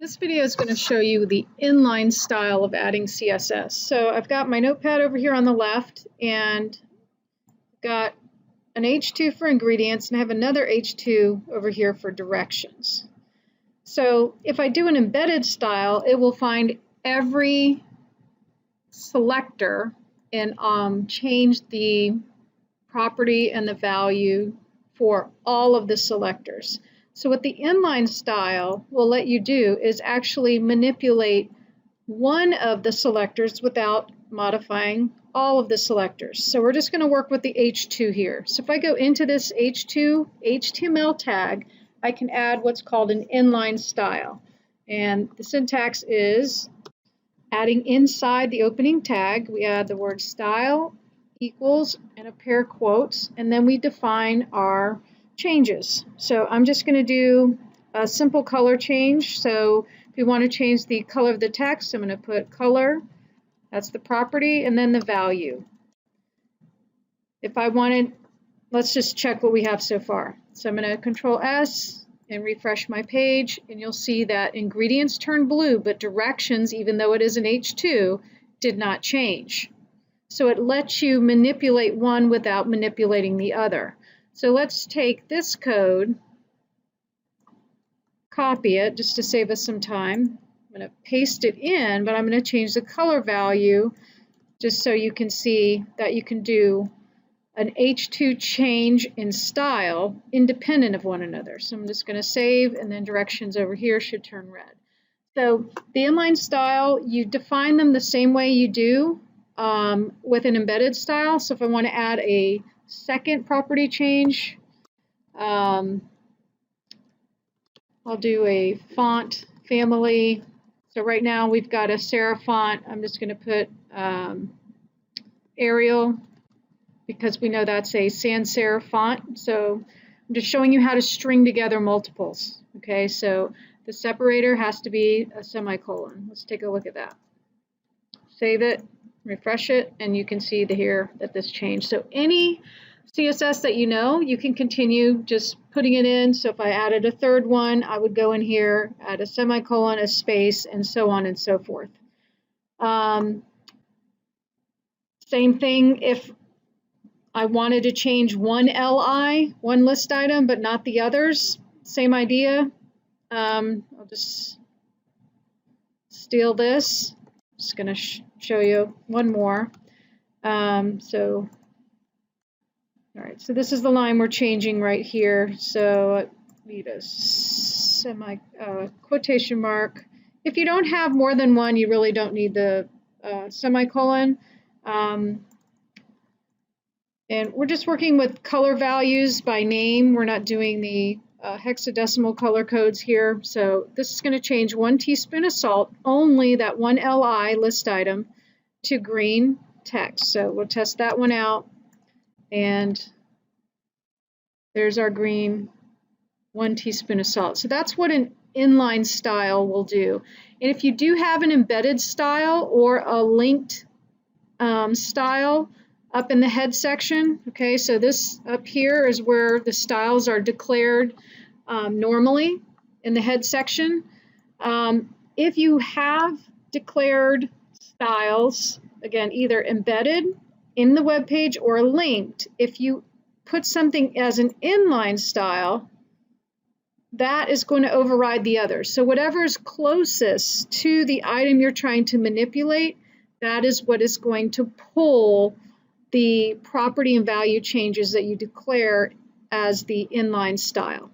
This video is going to show you the inline style of adding CSS. So I've got my notepad over here on the left and got an H2 for ingredients, and I have another H2 over here for directions. So if I do an embedded style, it will find every selector and change the property and the value for all of the selectors. So what the inline style will let you do is actually manipulate one of the selectors without modifying all of the selectors. So we're just going to work with the H2 here. So if I go into this H2 HTML tag, I can add what's called an inline style. And the syntax is adding inside the opening tag, we add the word style equals and a pair of quotes, and then we define our changes. So I'm just going to do a simple color change. So if you want to change the color of the text, I'm going to put color, that's the property, and then the value. If I wanted, let's just check what we have so far. So I'm going to Control S and refresh my page, and you'll see that ingredients turned blue, but directions, even though it is an H2, did not change. So it lets you manipulate one without manipulating the other. So let's take this code, copy it just to save us some time. I'm going to paste it in, but I'm going to change the color value just so you can see that you can do an H2 change in style independent of one another. So I'm just going to save, and then directions over here should turn red. So the inline style, you define them the same way you do with an embedded style. So if I want to add a second property change, I'll do a font family. So right now we've got a serif font. I'm just going to put Arial because we know that's a sans serif font. So I'm just showing you how to string together multiples. Okay, so the separator has to be a semicolon. Let's take a look at that. Save it, refresh it, and you can see here that this changed. So any CSS that you know, you can continue just putting it in. So if I added a third one, I would go in here, add a semicolon, a space, and so on and so forth. Same thing if I wanted to change one LI, one list item, but not the others. Same idea. I'll just steal this. Just going to show you one more. All right, so this is the line we're changing right here. So I need a quotation mark. If you don't have more than one, you really don't need the semicolon. And we're just working with color values by name. We're not doing the hexadecimal color codes here. So this is going to change 1 teaspoon of salt, only that one LI list item, to green text. So we'll test that one out. And there's our green 1 teaspoon of salt. So that's what an inline style will do. And if you do have an embedded style or a linked style up in the head section, okay, so this up here is where the styles are declared normally in the head section. If you have declared styles, again, either embedded in the web page or linked, if you put something as an inline style, that is going to override the others. So whatever is closest to the item you're trying to manipulate, that is what is going to pull the property and value changes that you declare as the inline style.